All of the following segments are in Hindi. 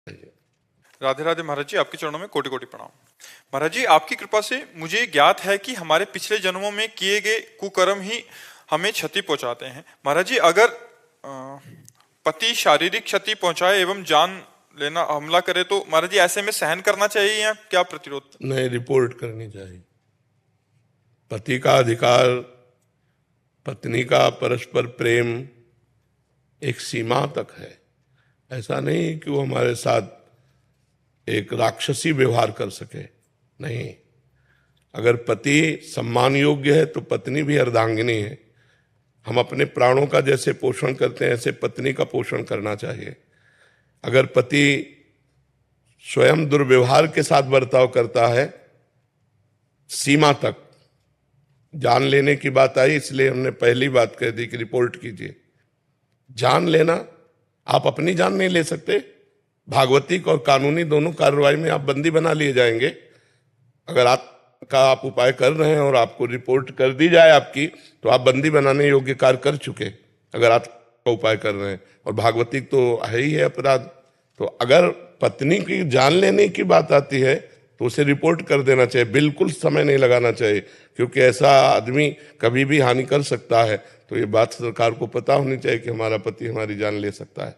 राधे राधे महाराज जी, आपके चरणों में कोटि कोटि प्रणाम। महाराज जी, आपकी कृपा से मुझे ज्ञात है कि हमारे पिछले जन्मों में किए गए कुकर्म ही हमें क्षति पहुंचाते हैं। महाराज जी, अगर पति शारीरिक क्षति पहुंचाए एवं जान लेना हमला करे तो महाराज जी ऐसे में सहन करना चाहिए या क्या प्रतिरोध? नहीं, रिपोर्ट करनी चाहिए। पति का अधिकार, पत्नी का परस्पर प्रेम एक सीमा तक है। ऐसा नहीं कि वो हमारे साथ एक राक्षसी व्यवहार कर सके, नहीं। अगर पति सम्मान योग्य है तो पत्नी भी अर्धांगिनी है। हम अपने प्राणों का जैसे पोषण करते हैं ऐसे पत्नी का पोषण करना चाहिए। अगर पति स्वयं दुर्व्यवहार के साथ बर्ताव करता है, सीमा तक, जान लेने की बात आई इसलिए हमने पहली बात कह दी कि रिपोर्ट कीजिए। जान लेना, आप अपनी जान नहीं ले सकते, भागवतिक और कानूनी दोनों कार्रवाई में आप बंदी बना लिए जाएंगे। अगर आप उपाय कर रहे हैं और आपको रिपोर्ट कर दी जाए आपकी, तो आप बंदी बनाने योग्य कार्य कर चुके, अगर आप का उपाय कर रहे हैं। और भागवतिक तो है ही है अपराध। तो अगर पत्नी की जान लेने की बात आती है तो उसे रिपोर्ट कर देना चाहिए, बिल्कुल समय नहीं लगाना चाहिए, क्योंकि ऐसा आदमी कभी भी हानि कर सकता है। तो ये बात सरकार को पता होनी चाहिए कि हमारा पति हमारी जान ले सकता है,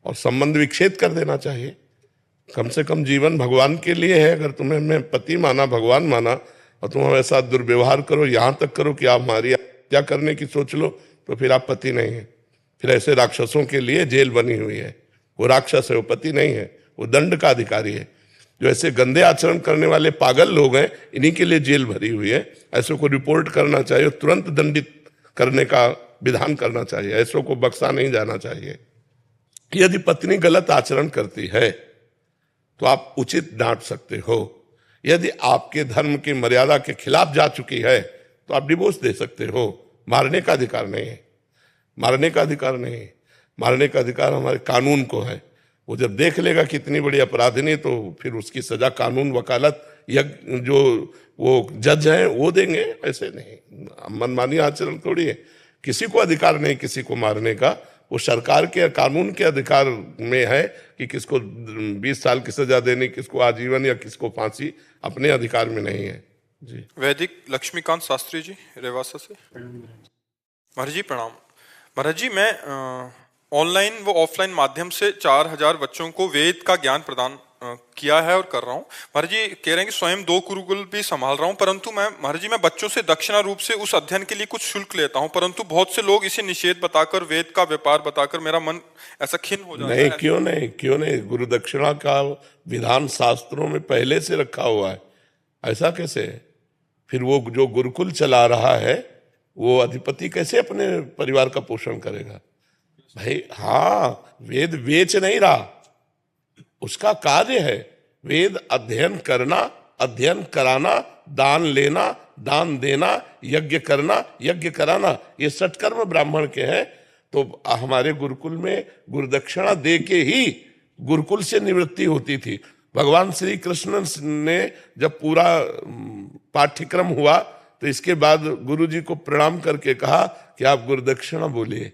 और संबंध विच्छेद कर देना चाहिए। कम से कम जीवन भगवान के लिए है। अगर तुम्हें मैं पति माना, भगवान माना, और तुम हमारे साथ दुर्व्यवहार करो, यहाँ तक करो कि आप हमारी हत्या करने की सोच लो, तो फिर आप पति नहीं है। फिर ऐसे राक्षसों के लिए जेल बनी हुई है। वो राक्षस है, वो पति नहीं है, वो दंड का अधिकारी है। जो ऐसे गंदे आचरण करने वाले पागल लोग हैं, इन्हीं के लिए जेल भरी हुई है। ऐसे को रिपोर्ट करना चाहिए, तुरंत दंडित करने का विधान करना चाहिए। ऐसों को बख्शा नहीं जाना चाहिए। यदि पत्नी गलत आचरण करती है तो आप उचित डांट सकते हो। यदि आपके धर्म की मर्यादा के खिलाफ जा चुकी है तो आप डिवोर्स दे सकते हो। मारने का अधिकार नहीं है, मारने का अधिकार नहीं है। मारने का अधिकार हमारे कानून को है। वो जब देख लेगा कि इतनी बड़ी अपराधिनी, तो फिर उसकी सजा कानून, वकालत, यज्ञ, जो वो जज हैं वो देंगे। ऐसे नहीं, मनमानी आचरण थोड़ी है। किसी को अधिकार नहीं किसी को मारने का। वो सरकार के कानून के अधिकार में है कि किसको 20 साल की सजा देनी, किसको आजीवन या किसको फांसी, अपने अधिकार में नहीं है। जी। वैदिक लक्ष्मीकांत शास्त्री जी, रेवासा से। महाराज जी प्रणाम। महाराज जी, मैं ऑनलाइन व ऑफलाइन माध्यम से 4000 बच्चों को वेद का ज्ञान प्रदान किया है और कर रहा हूँ। महाराज जी कह रहे हैं कि स्वयं 2 गुरुकुल भी संभाल रहा हूँ, परंतु महाराज जी मैं बच्चों से दक्षिणा रूप से उस अध्ययन के लिए कुछ शुल्क लेता हूँ, परंतु बहुत से लोग इसे निषेध बताकर, वेद का व्यापार बताकर मेरा मन ऐसा खिन्न हो जाता है। नहीं, क्यों नहीं, गुरु दक्षिणा का विधान शास्त्रों में पहले से रखा हुआ है। ऐसा कैसे है? फिर वो जो गुरुकुल चला रहा है वो अधिपति कैसे अपने परिवार का पोषण करेगा? भाई हाँ, वेद बेच नहीं रहा, उसका कार्य है वेद अध्ययन करना, अध्ययन कराना, दान लेना, दान देना, यज्ञ करना, यज्ञ कराना, ये सत्कर्म ब्राह्मण के हैं। तो हमारे गुरुकुल में गुरुदक्षिणा दे के ही गुरुकुल से निवृत्ति होती थी। भगवान श्री कृष्ण ने जब पूरा पाठ्यक्रम हुआ तो इसके बाद गुरु जी को प्रणाम करके कहा कि आप गुरुदक्षिणा बोलिए।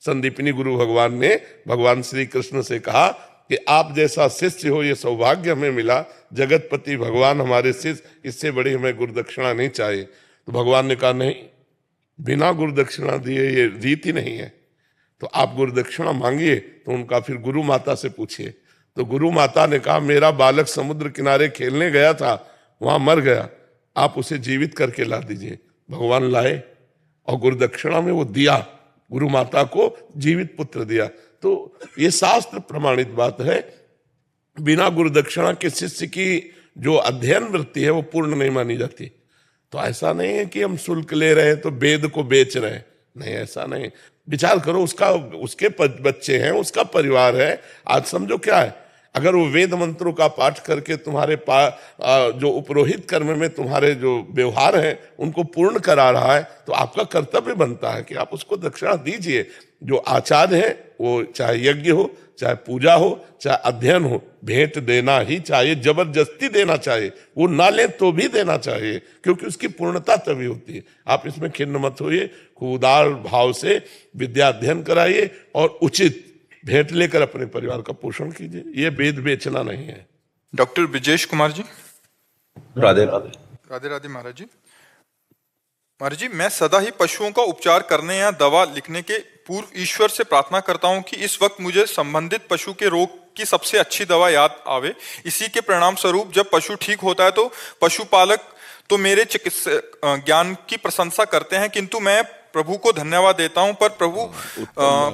संदीपनी गुरु भगवान ने भगवान श्री कृष्ण से कहा कि आप जैसा शिष्य हो, ये सौभाग्य हमें मिला, जगतपति भगवान हमारे शिष्य, इससे बड़ी हमें गुरुदक्षिणा नहीं चाहिए। तो भगवान ने कहा नहीं, बिना गुरुदक्षिणा दिए ये रीति नहीं है, तो आप गुरुदक्षिणा मांगिए। तो उनका फिर गुरु माता से पूछिए। तो गुरु माता ने कहा मेरा बालक समुद्र किनारे खेलने गया था, वहां मर गया, आप उसे जीवित करके ला दीजिए। भगवान लाए और गुरुदक्षिणा में वो दिया, गुरु माता को जीवित पुत्र दिया। तो ये शास्त्र प्रमाणित बात है। बिना गुरुदक्षिणा के शिष्य की जो अध्ययन वृत्ति है वो पूर्ण नहीं मानी जाती। तो ऐसा नहीं है कि हम शुल्क ले रहे हैं तो वेद को बेच रहे हैं, नहीं, ऐसा नहीं। विचार करो, उसके बच्चे हैं, उसका परिवार है। आज समझो क्या है, अगर वो वेद मंत्रों का पाठ करके तुम्हारे जो उपरोहित कर्म में तुम्हारे जो व्यवहार हैं उनको पूर्ण करा रहा है, तो आपका कर्तव्य बनता है कि आप उसको दक्षिणा दीजिए। जो आचार्य है वो चाहे यज्ञ हो, चाहे पूजा हो, चाहे अध्ययन हो, भेंट देना ही चाहिए, जबरदस्ती देना चाहिए। वो ना ले तो भी देना चाहिए, क्योंकि उसकी पूर्णता तभी होती है। आप इसमें खिन्न मत होइए, खूब उदार भाव से विद्या अध्ययन कराइए और उचित भेंट लेकर अपने परिवार का पोषण कीजिए। ये वेद बेचना नहीं है। डॉक्टर ब्रिजेश कुमार जी। राधे राधे। राधे राधे महाराज जी। महाराज जी, मैं सदा ही पशुओं का उपचार करने या दवा लिखने के पूर्व ईश्वर से प्रार्थना करता हूं कि इस वक्त मुझे संबंधित पशु के रोग की सबसे अच्छी दवा याद आवे। इसी के परिणाम स्वरूप जब पशु ठीक होता है तो पशुपालक तो मेरे चिकित्सक ज्ञान की प्रशंसा करते हैं, किंतु मैं प्रभु को धन्यवाद देता हूं, पर प्रभु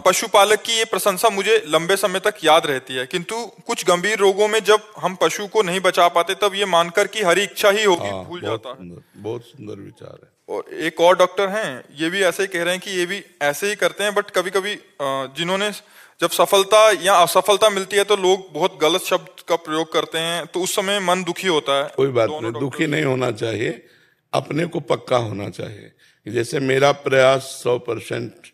पशुपालक की ये प्रशंसा मुझे लंबे समय तक याद रहती है। किंतु कुछ गंभीर रोगों में जब हम पशु को नहीं बचा पाते तब ये मानकर कि हरि इच्छा ही होगी भूल जाता है। बहुत सुंदर विचार है। और एक और डॉक्टर हैं, ये भी ऐसे ही कह रहे हैं कि ये भी ऐसे ही करते हैं, बट कभी कभी जिन्होंने जब सफलता या असफलता मिलती है तो लोग बहुत गलत शब्द का प्रयोग करते हैं, तो उस समय मन दुखी होता है। कोई बात नहीं, दुखी नहीं होना चाहिए, अपने को पक्का होना चाहिए। जैसे मेरा प्रयास 100%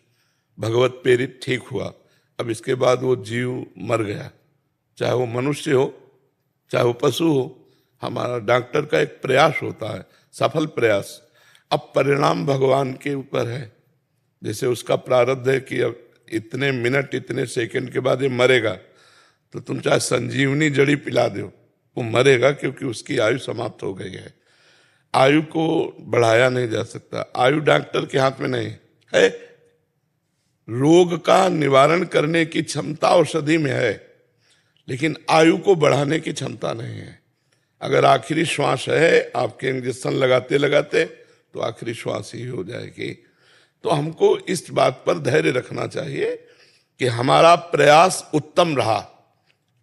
भगवत प्रेरित ठीक हुआ, अब इसके बाद वो जीव मर गया, चाहे वो मनुष्य हो चाहे वो पशु हो, हमारा डॉक्टर का एक प्रयास होता है, सफल प्रयास। अब परिणाम भगवान के ऊपर है। जैसे उसका प्रारब्ध है कि अब इतने मिनट इतने सेकंड के बाद ये मरेगा, तो तुम चाहे संजीवनी जड़ी पिला दो, वो मरेगा, क्योंकि उसकी आयु समाप्त हो गई है। आयु को बढ़ाया नहीं जा सकता, आयु डॉक्टर के हाथ में नहीं है। रोग का निवारण करने की क्षमता औषधि में है, लेकिन आयु को बढ़ाने की क्षमता नहीं है। अगर आखिरी श्वास है, आपके इंजेक्शन लगाते लगाते तो आखिरी श्वास ही हो जाएगी। तो हमको इस बात पर धैर्य रखना चाहिए कि हमारा प्रयास उत्तम रहा,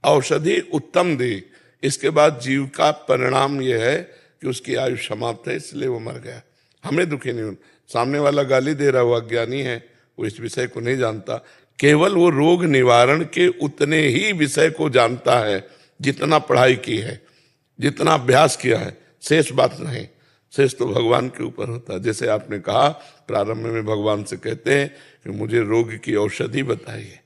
औषधि उत्तम दी, इसके बाद जीव का परिणाम यह है कि उसकी आयु समाप्त है, इसलिए वो मर गया। हमें दुखी नहीं होना। सामने वाला गाली दे रहा, वो अज्ञानी है, वो इस विषय को नहीं जानता। केवल वो रोग निवारण के उतने ही विषय को जानता है जितना पढ़ाई की है, जितना अभ्यास किया है, शेष बात नहीं। शेष तो भगवान के ऊपर होता है। जैसे आपने कहा, प्रारंभ में भगवान से कहते हैं कि मुझे रोग की औषधि बताइए,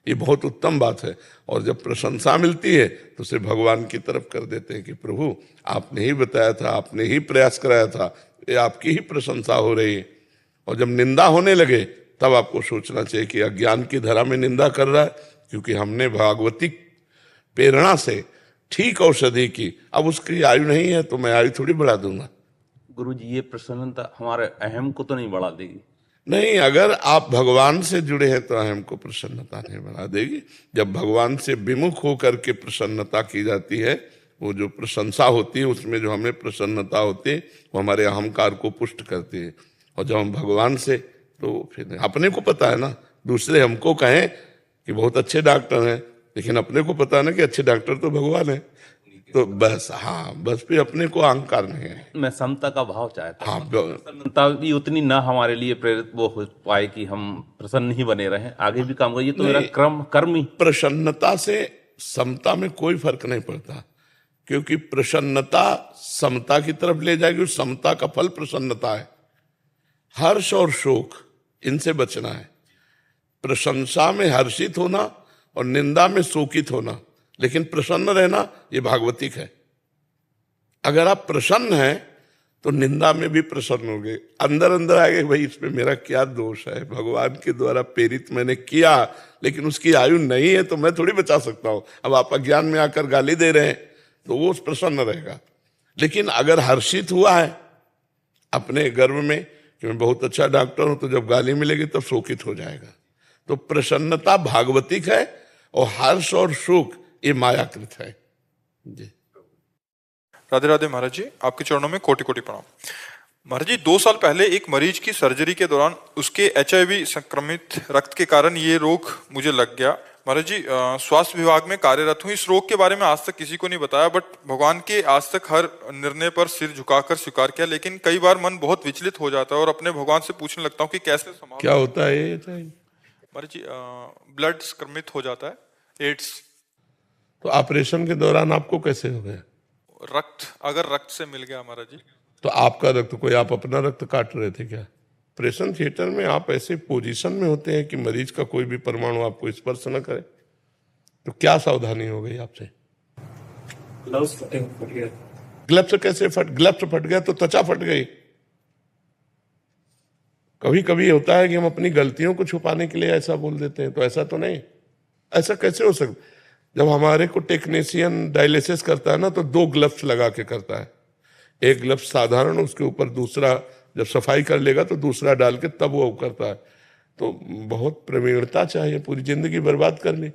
ये बहुत उत्तम बात है। और जब प्रशंसा मिलती है तो उसे भगवान की तरफ कर देते हैं कि प्रभु आपने ही बताया था, आपने ही प्रयास कराया था, ये आपकी ही प्रशंसा हो रही है। और जब निंदा होने लगे तब आपको सोचना चाहिए कि अज्ञान की धरा में निंदा कर रहा है, क्योंकि हमने भागवती प्रेरणा से ठीक औषधि की। अब उसकी आयु नहीं है तो मैं आयु थोड़ी बढ़ा दूंगा। गुरु जी, ये प्रसन्नता हमारे अहम को तो नहीं बढ़ा देगी? नहीं, अगर आप भगवान से जुड़े हैं तो अहम को प्रसन्नता नहीं बढ़ा देगी। जब भगवान से विमुख होकर के प्रसन्नता की जाती है, वो जो प्रशंसा होती है उसमें जो हमें प्रसन्नता होती है वो हमारे अहंकार को पुष्ट करती है। और जब हम भगवान से, तो फिर अपने को पता है ना, दूसरे हमको कहें कि बहुत अच्छे डॉक्टर हैं, लेकिन अपने को पता है ना कि अच्छे डॉक्टर तो भगवान है, तो बस हाँ, बस फिर अपने को अहंकार नहीं है। मैं समता का भाव चाहता हूँ। हाँ, प्रसन्नता भी उतनी ना हमारे लिए प्रेरित वो हो पाए कि हम प्रसन्न ही बने रहें, आगे भी काम करिए, तो मेरा कर्म ही। प्रसन्नता से समता में कोई फर्क नहीं पड़ता, क्योंकि प्रसन्नता समता की तरफ ले जाएगी। समता का फल प्रसन्नता है। हर्ष और शोक, इनसे बचना है। प्रशंसा में हर्षित होना और निंदा में शोकित होना, लेकिन प्रसन्न रहना, ये भागवतिक है। अगर आप प्रसन्न हैं तो निंदा में भी प्रसन्न होंगे। अंदर अंदर आएगा भाई इसमें मेरा क्या दोष है, भगवान के द्वारा प्रेरित मैंने किया, लेकिन उसकी आयु नहीं है तो मैं थोड़ी बचा सकता हूं। अब आप अज्ञान में आकर गाली दे रहे हैं तो वो प्रसन्न रहेगा। लेकिन अगर हर्षित हुआ है अपने गर्व में कि मैं बहुत अच्छा डॉक्टर हूं, तो जब गाली मिलेगी तब शोकित हो जाएगा। तो प्रसन्नता भागवतिक है और हर्ष और शोक ये मायाकृत है जी। राधे राधे महाराज जी, आपके चरणों में कोटि कोटि प्रणाम। महाराज जी, 2 साल पहले एक मरीज की सर्जरी के दौरान उसके HIV संक्रमित रक्त के कारण ये रोग मुझे लग गया। महाराज जी, स्वास्थ्य विभाग में कार्यरत हूँ। इस रोग के बारे में आज तक किसी को नहीं बताया, बट भगवान के आज तक हर निर्णय पर सिर झुकाकर स्वीकार किया, लेकिन कई बार मन बहुत विचलित हो जाता है और अपने भगवान से पूछने लगता हूँ कि कैसे संभाल। क्या होता है ये? महाराज जी, ब्लड संक्रमित हो जाता है, एड्स। तो ऑपरेशन के दौरान आपको कैसे हो गया? अगर रक्त से मिल गया महाराज जी। तो आपका रक्त, कोई आप अपना रक्त काट रहे थे क्या? ऑपरेशन थिएटर में आप ऐसे पोजीशन में होते हैं कि मरीज का कोई भी परमाणु आपको स्पर्श न करे, तो क्या सावधानी हो गई आपसे? ग्लव्स फट गया। ग्लव्स कैसे ग्लव्स फट गया तो त्वचा फट गई। कभी कभी होता है कि हम अपनी गलतियों को छुपाने के लिए ऐसा बोल देते हैं, तो ऐसा तो नहीं। ऐसा कैसे हो सकता? जब हमारे को टेक्नीशियन डायलिसिस करता है ना तो 2 ग्लव्स लगा के करता है, एक ग्लव्स साधारण, उसके ऊपर दूसरा, जब सफाई कर लेगा तो दूसरा डाल के तब वो करता है। तो बहुत प्रवीणता चाहिए, पूरी जिंदगी बर्बाद कर ली।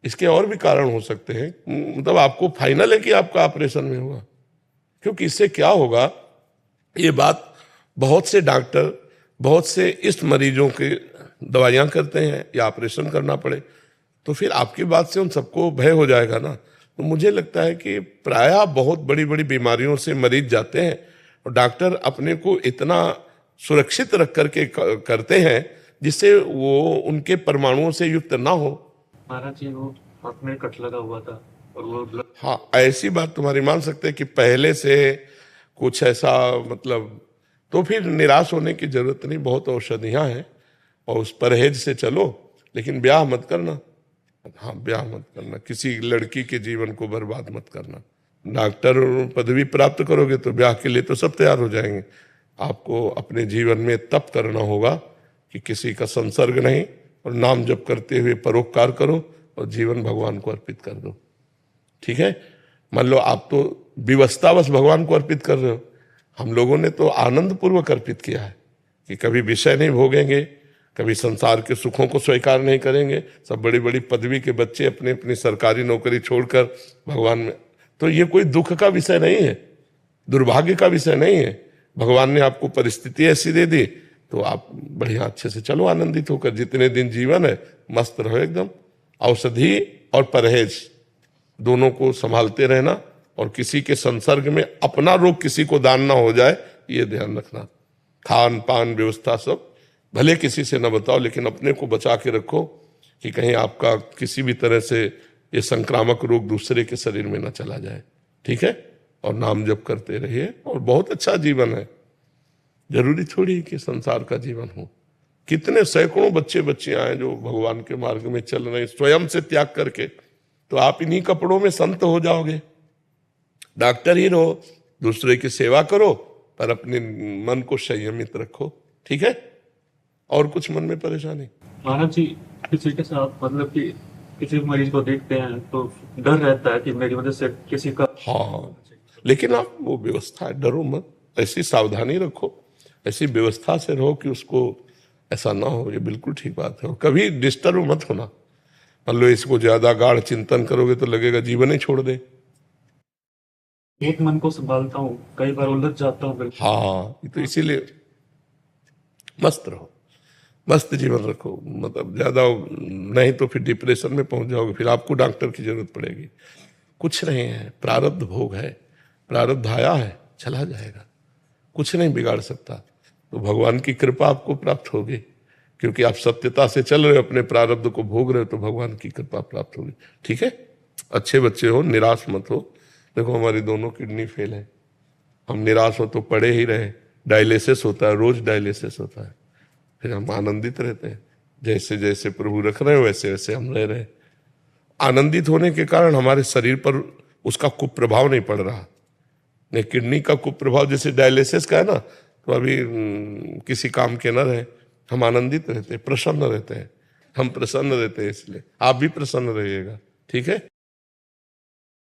इसके और भी कारण हो सकते हैं, मतलब आपको फाइनल है कि आपका ऑपरेशन में होगा, क्योंकि इससे क्या होगा, ये बात बहुत से डॉक्टर, बहुत से इस मरीजों के दवाइयां करते हैं या ऑपरेशन करना पड़े, तो फिर आपकी बात से उन सबको भय हो जाएगा ना। तो मुझे लगता है कि प्रायः बहुत बड़ी बड़ी बीमारियों से मरीज जाते हैं और डॉक्टर अपने को इतना सुरक्षित रख करके करते हैं जिससे वो उनके परमाणुओं से युक्त ना हो। महाराज जी वो हाथ में कट लगा हुआ था और वो हाँ, ऐसी बात तुम्हारी मान सकते हैं कि पहले से कुछ ऐसा, मतलब तो फिर निराश होने की जरूरत नहीं, बहुत औषधियां हैं और उस परहेज से चलो, लेकिन ब्याह मत करना। हाँ, ब्याह मत करना, किसी लड़की के जीवन को बर्बाद मत करना। डॉक्टर पदवी प्राप्त करोगे तो ब्याह के लिए तो सब तैयार हो जाएंगे, आपको अपने जीवन में तप करना होगा कि किसी का संसर्ग नहीं, और नाम जप करते हुए परोपकार करो और जीवन भगवान को अर्पित कर दो। ठीक है, मान लो आप तो विवशतावश भगवान को अर्पित कर रहे हो, हम लोगों ने तो आनंद पूर्वक अर्पित किया है कि कभी विषय नहीं भोगेंगे, कभी संसार के सुखों को स्वीकार नहीं करेंगे। सब बड़ी बड़ी पदवी के बच्चे अपनी अपनी सरकारी नौकरी छोड़कर भगवान में, तो ये कोई दुख का विषय नहीं है, दुर्भाग्य का विषय नहीं है। भगवान ने आपको परिस्थिति ऐसी दे दी तो आप बढ़िया अच्छे से चलो, आनंदित होकर, जितने दिन जीवन है मस्त रहो एकदम। औषधि और परहेज दोनों को संभालते रहना, और किसी के संसर्ग में अपना रोग किसी को दान ना हो जाए, ये ध्यान रखना। खान पान व्यवस्था सब भले किसी से न बताओ, लेकिन अपने को बचा के रखो कि कहीं आपका किसी भी तरह से ये संक्रामक रोग दूसरे के शरीर में न चला जाए। ठीक है, और नाम जप करते रहिए, और बहुत अच्छा जीवन है। जरूरी थोड़ी कि संसार का जीवन हो। कितने सैकड़ों बच्चे बच्चियां हैं जो भगवान के मार्ग में चल रहे हैं स्वयं से त्याग करके, तो आप इन्हीं कपड़ों में संत हो जाओगे। डॉक्टर ही रहो, दूसरे की सेवा करो, पर अपने मन को संयमित रखो। ठीक है, और कुछ मन में परेशानी? महाराज जी किसी के साथ मतलब कि किसी मरीज को देखते हैं तो डर रहता है कि मेरी वजह से किसी का। हाँ, लेकिन आप वो व्यवस्था है, डरो मत, ऐसी सावधानी रखो, ऐसी व्यवस्था से रहो कि उसको ऐसा ना हो। ये बिल्कुल ठीक बात है, और कभी डिस्टर्ब मत होना। मान लो इसको ज्यादा गाढ़ चिंतन करोगे तो लगेगा जीवन ही छोड़ दे। एक मन को संभालता हूँ, कई बार उलझ जाता हूँ। हाँ, तो इसीलिए मस्त रहो, मस्त जीवन रखो, मतलब ज्यादा नहीं तो फिर डिप्रेशन में पहुंच जाओगे, फिर आपको डॉक्टर की जरूरत पड़ेगी। कुछ नहीं है, प्रारब्ध भोग है, प्रारब्ध आया है, चला जाएगा, कुछ नहीं बिगाड़ सकता। तो भगवान की कृपा आपको प्राप्त होगी, क्योंकि आप सत्यता से चल रहे हो, अपने प्रारब्ध को भोग रहे हो, तो भगवान की कृपा प्राप्त होगी। ठीक है, अच्छे बच्चे हो, निराश मत हो। देखो हमारी दोनों किडनी फेल है, हम निराश हो तो पड़े ही रहे, डायलिसिस होता है, रोज डायलिसिस होता है, फिर हम आनंदित रहते हैं। जैसे जैसे प्रभु रख रहे हो वैसे वैसे हम रह रहे हैं। आनंदित होने के कारण हमारे शरीर पर उसका कुप्रभाव नहीं पड़ रहा। नहीं, किडनी का कुप्रभाव जैसे डायलिसिस का है ना, तो अभी किसी काम के न रहे, हम आनंदित रहते हैं, प्रसन्न रहते हैं, हम प्रसन्न रहते हैं, इसलिए आप भी प्रसन्न रहिएगा। ठीक है।